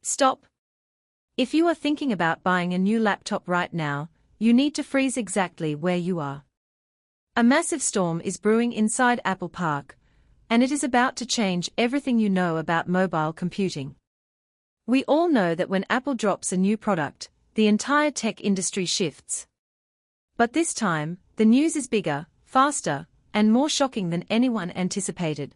Stop. If you are thinking about buying a new laptop right now, you need to freeze exactly where you are. A massive storm is brewing inside Apple Park, and it is about to change everything you know about mobile computing. We all know that when Apple drops a new product, the entire tech industry shifts. But this time, the news is bigger, faster, and more shocking than anyone anticipated.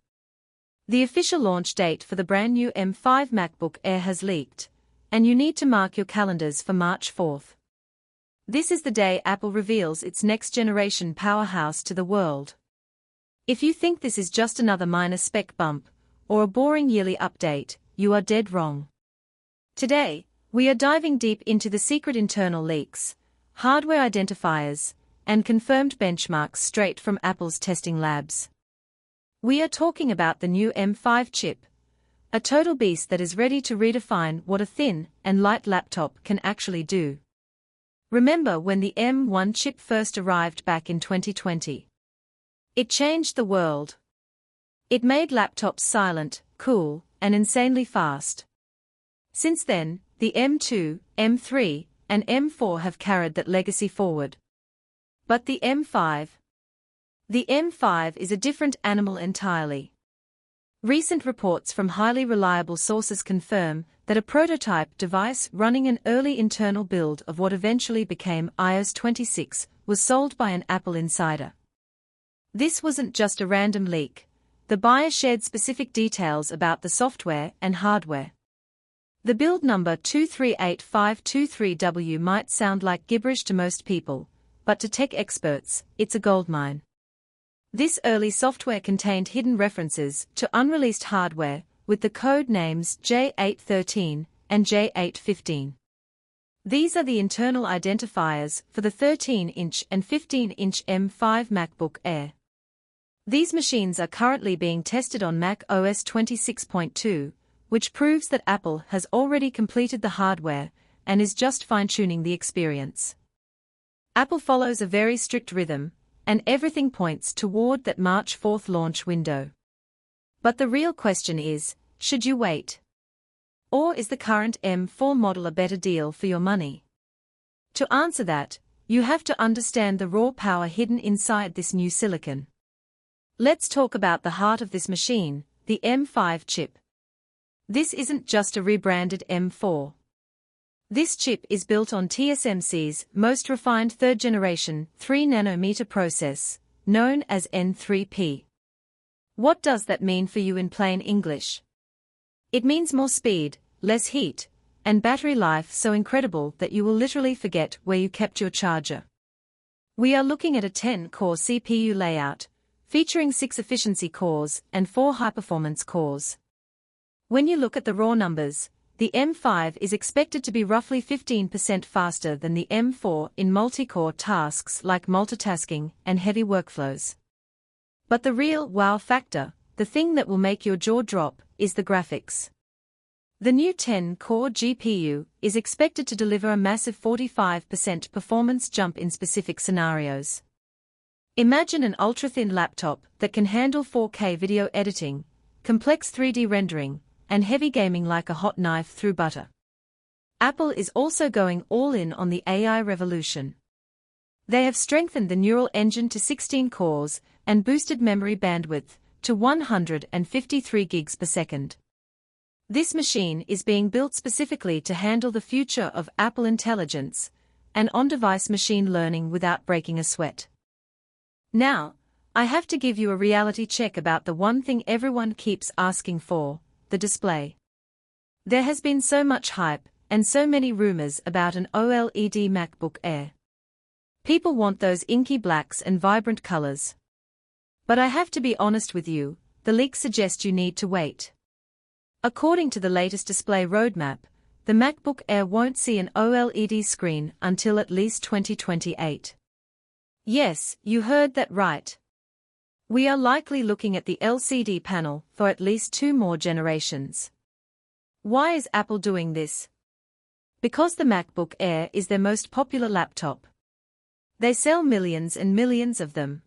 The official launch date for the brand new M5 MacBook Air has leaked, and you need to mark your calendars for March 4th. This is the day Apple reveals its next-generation powerhouse to the world. If you think this is just another minor spec bump, or a boring yearly update, you are dead wrong. Today, we are diving deep into the secret internal leaks, hardware identifiers, and confirmed benchmarks straight from Apple's testing labs. We are talking about the new M5 chip, a total beast that is ready to redefine what a thin and light laptop can actually do. Remember when the M1 chip first arrived back in 2020? It changed the world. It made laptops silent, cool, and insanely fast. Since then, the M2, M3, and M4 have carried that legacy forward. But the M5? The M5 is a different animal entirely. Recent reports from highly reliable sources confirm that a prototype device running an early internal build of what eventually became iOS 26 was sold by an Apple insider. This wasn't just a random leak. The buyer shared specific details about the software and hardware. The build number 238523W might sound like gibberish to most people, but to tech experts, it's a goldmine. This early software contained hidden references to unreleased hardware, with the code names J813 and J815. These are the internal identifiers for the 13-inch and 15-inch M5 MacBook Air. These machines are currently being tested on Mac OS 26.2, which proves that Apple has already completed the hardware and is just fine-tuning the experience. Apple follows a very strict rhythm, and everything points toward that March 4th launch window. But the real question is, should you wait? Or is the current M4 model a better deal for your money? To answer that, you have to understand the raw power hidden inside this new silicon. Let's talk about the heart of this machine, the M5 chip. This isn't just a rebranded M4. This chip is built on TSMC's most refined third-generation 3nm process, known as N3P. What does that mean for you in plain English? It means more speed, less heat, and battery life so incredible that you will literally forget where you kept your charger. We are looking at a 10-core CPU layout, featuring 6 efficiency cores and 4 high-performance cores. When you look at the raw numbers, the M5 is expected to be roughly 15% faster than the M4 in multi-core tasks like multitasking and heavy workflows. But the real wow factor, the thing that will make your jaw drop, is the graphics. The new 10-core GPU is expected to deliver a massive 45% performance jump in specific scenarios. Imagine an ultra-thin laptop that can handle 4K video editing, complex 3D rendering, and heavy gaming like a hot knife through butter. Apple is also going all in on the AI revolution. They have strengthened the neural engine to 16 cores and boosted memory bandwidth to 153 gigs per second. This machine is being built specifically to handle the future of Apple Intelligence and on-device machine learning without breaking a sweat. Now, I have to give you a reality check about the one thing everyone keeps asking for: the display. There has been so much hype and so many rumors about an OLED MacBook Air. People want those inky blacks and vibrant colors. But I have to be honest with you, the leaks suggest you need to wait. According to the latest display roadmap, the MacBook Air won't see an OLED screen until at least 2028. Yes, you heard that right. We are likely looking at the LCD panel for at least 2 more generations. Why is Apple doing this? Because the MacBook Air is their most popular laptop. They sell millions and millions of them.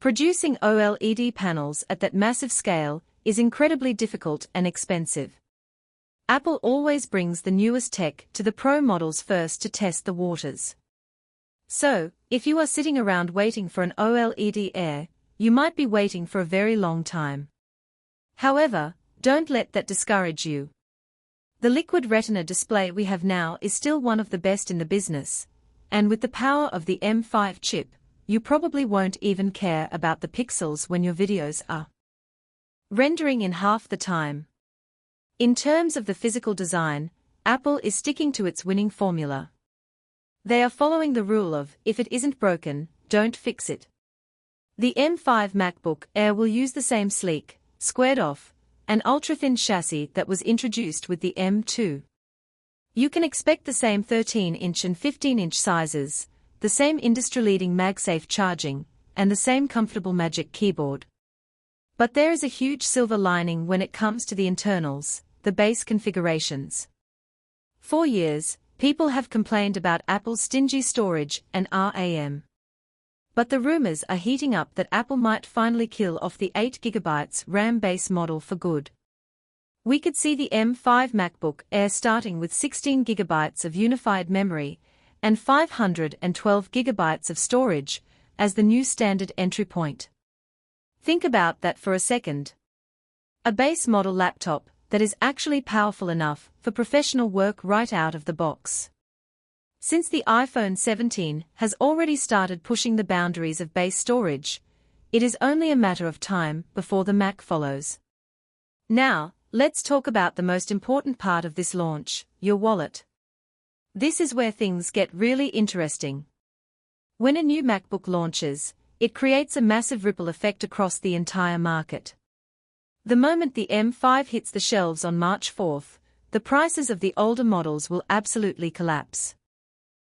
Producing OLED panels at that massive scale is incredibly difficult and expensive. Apple always brings the newest tech to the Pro models first to test the waters. So, if you are sitting around waiting for an OLED Air, you might be waiting for a very long time. However, don't let that discourage you. The liquid retina display we have now is still one of the best in the business, and with the power of the M5 chip, you probably won't even care about the pixels when your videos are rendering in half the time. In terms of the physical design, Apple is sticking to its winning formula. They are following the rule of, if it isn't broken, don't fix it. The M5 MacBook Air will use the same sleek, squared-off, and ultra-thin chassis that was introduced with the M2. You can expect the same 13-inch and 15-inch sizes, the same industry-leading MagSafe charging, and the same comfortable Magic Keyboard. But there is a huge silver lining when it comes to the internals, the base configurations. For years, people have complained about Apple's stingy storage and RAM. But the rumors are heating up that Apple might finally kill off the 8GB RAM base model for good. We could see the M5 MacBook Air starting with 16GB of unified memory and 512GB of storage as the new standard entry point. Think about that for a second. A base model laptop that is actually powerful enough for professional work right out of the box. Since the iPhone 17 has already started pushing the boundaries of base storage, it is only a matter of time before the Mac follows. Now, let's talk about the most important part of this launch, your wallet. This is where things get really interesting. When a new MacBook launches, it creates a massive ripple effect across the entire market. The moment the M5 hits the shelves on March 4th, the prices of the older models will absolutely collapse.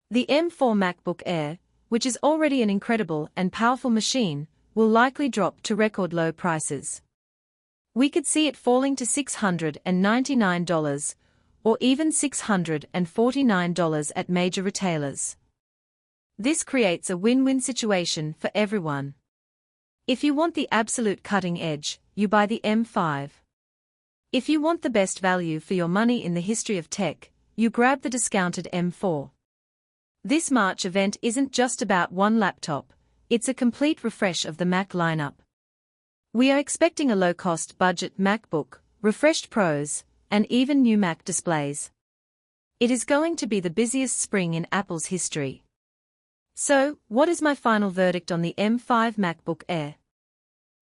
The M4 MacBook Air, which is already an incredible and powerful machine, will likely drop to record low prices. We could see it falling to $699 or even $649 at major retailers. This creates a win-win situation for everyone. If you want the absolute cutting edge, you buy the M5. If you want the best value for your money in the history of tech, you grab the discounted M4. This March event isn't just about one laptop, it's a complete refresh of the Mac lineup. We are expecting a low-cost budget MacBook, refreshed Pros, and even new Mac displays. It is going to be the busiest spring in Apple's history. So, what is my final verdict on the M5 MacBook Air?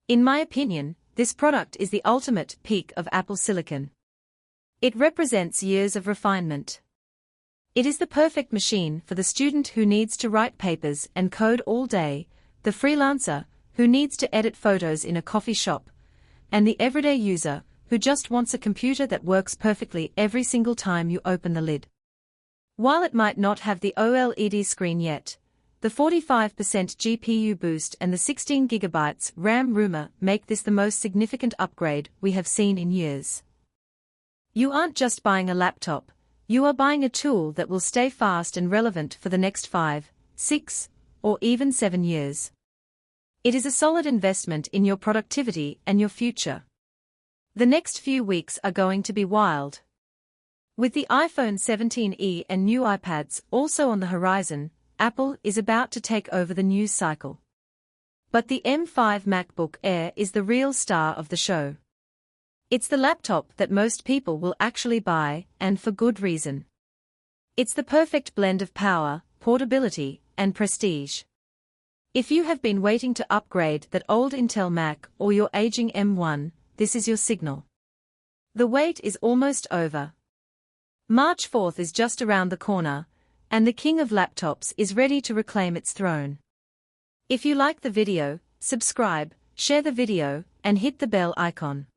In my opinion, this product is the ultimate peak of Apple Silicon. It represents years of refinement. It is the perfect machine for the student who needs to write papers and code all day, the freelancer who needs to edit photos in a coffee shop, and the everyday user who just wants a computer that works perfectly every single time you open the lid. While it might not have the OLED screen yet, the 45% GPU boost and the 16GB RAM rumor make this the most significant upgrade we have seen in years. You aren't just buying a laptop, you are buying a tool that will stay fast and relevant for the next 5, 6, or even 7 years. It is a solid investment in your productivity and your future. The next few weeks are going to be wild. With the iPhone 17e and new iPads also on the horizon, Apple is about to take over the news cycle. But the M5 MacBook Air is the real star of the show. It's the laptop that most people will actually buy, and for good reason. It's the perfect blend of power, portability, and prestige. If you have been waiting to upgrade that old Intel Mac or your aging M1, this is your signal. The wait is almost over. March 4th is just around the corner, and the king of laptops is ready to reclaim its throne. If you like the video, subscribe, share the video, and hit the bell icon.